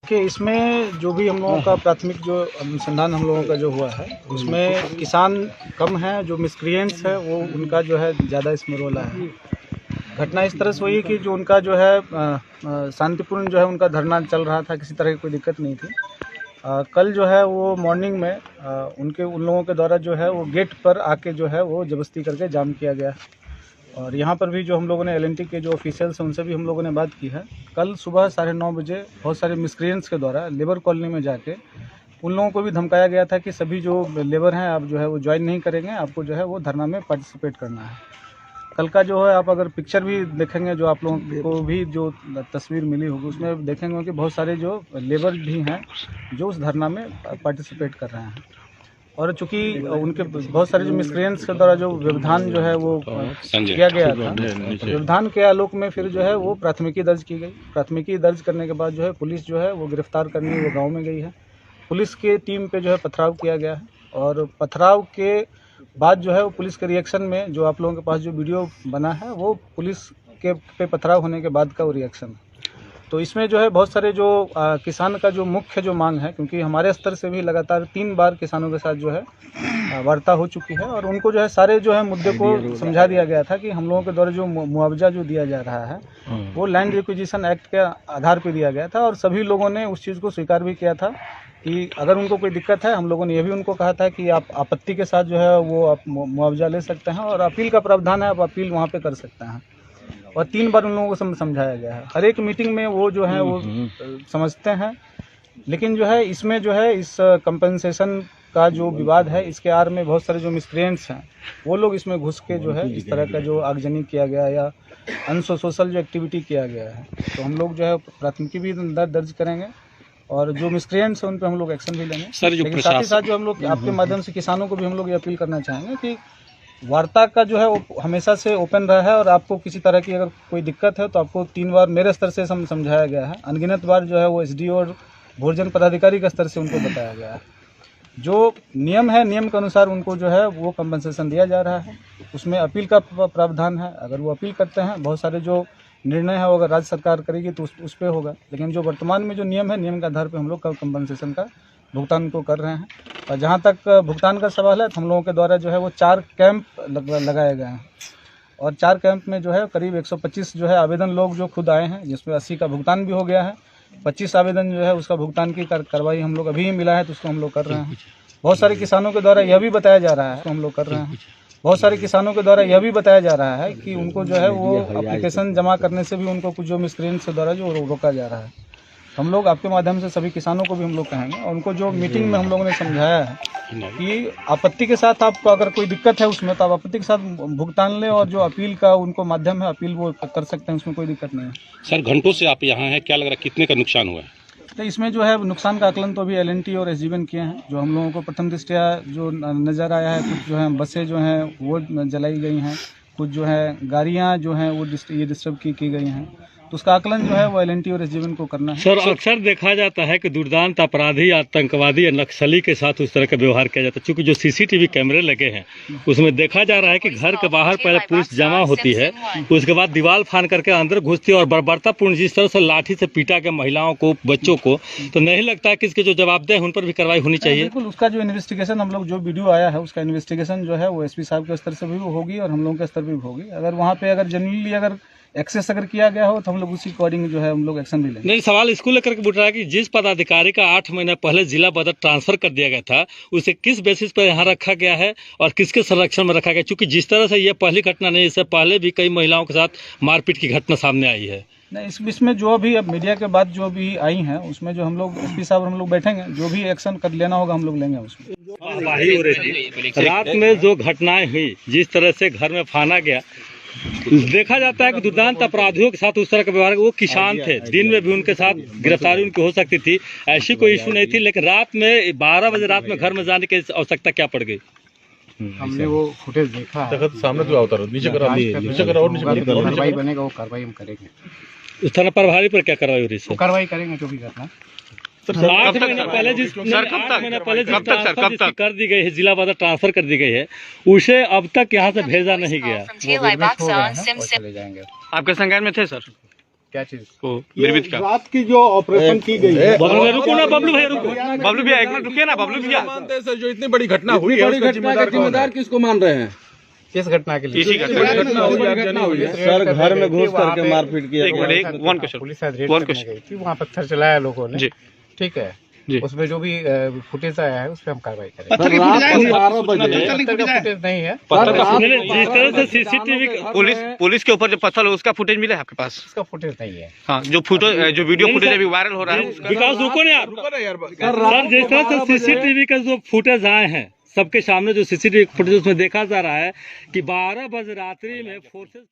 कि इसमें जो भी हम लोगों का प्राथमिक जो अनुसंधान हम लोगों का जो हुआ है उसमें किसान कम है, जो मिसक्रिएंट्स है वो उनका जो है ज़्यादा इसमें रोल आया है। घटना इस तरह से हुई कि जो उनका जो है शांतिपूर्ण जो है उनका धरना चल रहा था, किसी तरह की कोई दिक्कत नहीं थी। कल जो है वो मॉर्निंग में उन लोगों के द्वारा जो है वो गेट पर आके जो है वो ज़बरदस्ती करके जाम किया गया। और यहाँ पर भी जो हम लोगों ने एल&टी के जो ऑफिशियल्स हैं उनसे भी हम लोगों ने बात की है। कल सुबह 9:30 बजे बहुत सारे मिसक्रिएंट्स के द्वारा लेबर कॉलोनी में जाके उन लोगों को भी धमकाया गया था कि सभी जो लेबर हैं आप जो है वो ज्वाइन नहीं करेंगे, आपको जो है वो धरना में पार्टिसिपेट करना है। कल का जो है आप अगर पिक्चर भी देखेंगे, जो आप लोगों को भी जो तस्वीर मिली होगी उसमें देखेंगे कि बहुत सारे जो लेबर भी हैं जो उस धरना में पार्टिसिपेट कर रहे हैं। और चूँकि उनके बहुत सारे जो मिसक्रिएंट्स के द्वारा जो व्यवधान जो है वो किया गया था, व्यवधान के आलोक में फिर जो है वो प्राथमिकी दर्ज की गई। प्राथमिकी दर्ज करने के बाद जो है पुलिस जो है वो गिरफ्तार करने वो गांव में गई है। पुलिस के टीम पे जो है पथराव किया गया है और पथराव के बाद जो है वो पुलिस के रिएक्शन में जो आप लोगों के पास जो वीडियो बना है वो पुलिस के पे पथराव होने के बाद का वो रिएक्शन है। तो इसमें जो है बहुत सारे जो किसान का जो मुख्य जो मांग है, क्योंकि हमारे स्तर से भी लगातार 3 बार किसानों के साथ जो है वार्ता हो चुकी है और उनको जो है सारे जो है मुद्दे को समझा दिया गया था कि हम लोगों के द्वारा जो मुआवजा जो दिया जा रहा है वो लैंड रिक्विजिशन एक्ट के आधार पर दिया गया था और सभी लोगों ने उस चीज़ को स्वीकार भी किया था कि अगर उनको कोई दिक्कत है, हम लोगों ने ये भी उनको कहा था कि आप आपत्ति के साथ जो है वो आप मुआवजा ले सकते हैं और अपील का प्रावधान है, आप अपील वहाँ पे कर सकते हैं। और 3 बार उन लोगों को समझाया गया है। हर एक मीटिंग में वो जो है वो समझते हैं, लेकिन जो है इसमें जो है इस कंपनसेशन का जो विवाद है इसके आड़ में बहुत सारे जो मिसक्रिएंट्स हैं वो लोग इसमें घुस के जो है इस तरह का जो आगजनी किया गया या अनसोशल जो एक्टिविटी किया गया है, तो हम लोग जो है प्राथमिकी भी दर्ज करेंगे और जो मिसक्रिएंट्स हैं उन पर हम लोग एक्शन भी लेंगे। लेकिन साथ ही साथ जो हम लोग आपके माध्यम से किसानों को भी हम लोग ये अपील करना चाहेंगे कि वार्ता का जो है वो हमेशा से ओपन रहा है और आपको किसी तरह की अगर कोई दिक्कत है तो आपको 3 बार मेरे स्तर से समझाया गया है, अनगिनत बार जो है वो एसडीओ और भोजन पदाधिकारी के स्तर से उनको बताया गया है। जो नियम है, नियम के अनुसार उनको जो है वो कंपनसेशन दिया जा रहा है, उसमें अपील का प्रावधान है। अगर वो अपील करते हैं, बहुत सारे जो निर्णय है वो अगर राज्य सरकार करेगी तो उस पर होगा, लेकिन जो वर्तमान में जो नियम है, नियम के आधार पर हम लोग कंपनसेशन का भुगतान को कर रहे हैं। और जहाँ तक भुगतान का सवाल है तो हम लोगों के द्वारा जो है वो 4 कैंप लगाए गए हैं और 4 कैंप में जो है करीब 125 जो है आवेदन लोग जो खुद आए हैं, जिसमें 80 का भुगतान भी हो गया है। 25 आवेदन जो है उसका भुगतान की कार्रवाई हम लोग अभी ही मिला है तो उसको हम लोग कर रहे हैं। बहुत सारे किसानों के द्वारा यह भी बताया जा रहा है, तो हम लोग कर रहे हैं। बहुत सारे किसानों के द्वारा यह भी बताया जा रहा है कि उनको जो है वो एप्लीकेशन जमा करने से भी उनको कुछ जो मिसक्रिएंट्स के द्वारा जो रोका जा रहा है। हम लोग आपके माध्यम से सभी किसानों को भी हम लोग कहेंगे और उनको जो मीटिंग में हम लोगों ने समझाया है कि आपत्ति के साथ आपको अगर कोई दिक्कत है उसमें तो आप आपत्ति के साथ भुगतान लें और जो अपील का उनको माध्यम है अपील वो कर सकते हैं, उसमें कोई दिक्कत नहीं है। सर, घंटों से आप यहाँ हैं, क्या लग रहा है कितने का नुकसान हुआ है? तो इसमें जो है नुकसान का आकलन तो अभी एल&टी और एसजीवन किए हैं। जो हम लोगों को प्रथम दृष्टया जो नज़र आया है, कुछ जो है बसें जो हैं वो जलाई गई हैं, कुछ जो है गाड़ियाँ जो हैं वो डिस्टर्ब की गई हैं, तो उसका आकलन जो है वो एल&टी और एसजीवन को करना है। सर, अक्सर देखा जाता है कि दुर्दांत अपराधी, आतंकवादी या नक्सली के साथ उस तरह का व्यवहार किया जाता है। चूंकि जो सीसीटीवी कैमरे लगे हैं उसमें देखा जा रहा है कि घर के बाहर पहले पुलिस जमा होती है, उसके बाद दीवार फाड़ करके अंदर घुसती है और बर्बरतापूर्ण जिस तरह से लाठी से पीटा के महिलाओं को, बच्चों को, तो नहीं लगता है कि इसके जो जवाबदेह हैं उन पर भी कार्रवाई होनी चाहिए? बिल्कुल, उसका जो इन्वेस्टिगेशन हम लोग जो वीडियो आया है उसका इन्वेस्टिगेशन जो है वो एसपी साहब के स्तर से भी होगी और हम लोगों के स्तर पर भी होगी। अगर वहाँ पे अगर जेन्युइनली अगर एक्सेस अगर किया गया हो तो हम लोग उसी अकॉर्डिंग जो है हम लोग एक्शन भी लेंगे। नहीं, सवाल इसको लेकर के उठ रहा है कि जिस पदाधिकारी का 8 महीना पहले जिला बदर ट्रांसफर कर दिया गया था, उसे किस बेसिस पर यहाँ रखा गया है और किसके संरक्षण में रखा गया? क्योंकि जिस तरह से ये पहली घटना नहीं, इससे पहले भी कई महिलाओं के साथ मारपीट की घटना सामने आई है। नहीं, इसमें जो भी अब मीडिया के बाद जो भी आई हैं उसमें जो हम लोग एसपी साहब हम लोग बैठेंगे, जो भी एक्शन कर लेना होगा हम लोग लेंगे उसमें। वाही हो रही थी रात में जो घटनाएं हुई, जिस तरह से घर में फाना गया, देखा जाता है कि दुर्दांत अपराधियों के साथ उस तरह का व्यवहार, वो किसान थे, दिन में भी उनके साथ गिरफ्तारी उनकी हो सकती थी, ऐसी कोई इशू नहीं थी, लेकिन रात में 12 बजे रात में घर में जाने की आवश्यकता क्या पड़ गई? हमने वो फुटेज देखा है, सामने तो आता नीचे करा और कार्रवाई बनेगा वो कार्रवाई हम करेंगे। उस थाना प्रभारी पर क्या कार्रवाई हो रही है? कार्रवाई करेंगे जो भी करना। 8 महीना पहले जिस ट्रांसफर कर दी गई है, जिला बदर ट्रांसफर कर दी गई है, उसे अब तक यहाँ से भेजा नहीं गया। चले जाएंगे। आपके संज्ञान में थे सर? क्या चीज निर्मित का रात की जो ऑपरेशन की गई है, रुको ना बबलू भैया, रुको। बबलू भैया एक मिनट रुकिए ना, बबलू भैया मानते हैं सर, जो इतनी बड़ी घटना हुई है, उसका जिम्मेदार किसको मान रहे हैं? किस घटना के लिए? इसी का घटना हुई है सर, घर में घुस करके मारपीट किया। एक minute, one question, police red one करने क्वेश्चन। गई थी, वहाँ पत्थर चलाया लोगों ने। जी ठीक है, जी। उसमें जो भी फुटेज आया है उस पर हम कार्रवाई करेंगे। रात को 12 बजे पत्थर का फुटेज नहीं है, जिस तरह से सीसीटीवी पुलिस के ऊपर जो पत्थर है उसका फुटेज मिला है आपके पास? उसका फुटेज नहीं है। हाँ, जो वीडियो फुटेज अभी वायरल हो रहा है उसका विकास, रुको ना आप। सर, जिस तरह से सीसीटीवी का जो फुटेज आए हैं सबके सामने, जो सीसीटीवी फुटेज उसमें देखा जा रहा है कि 12 बजे रात्रि में फोर्सेस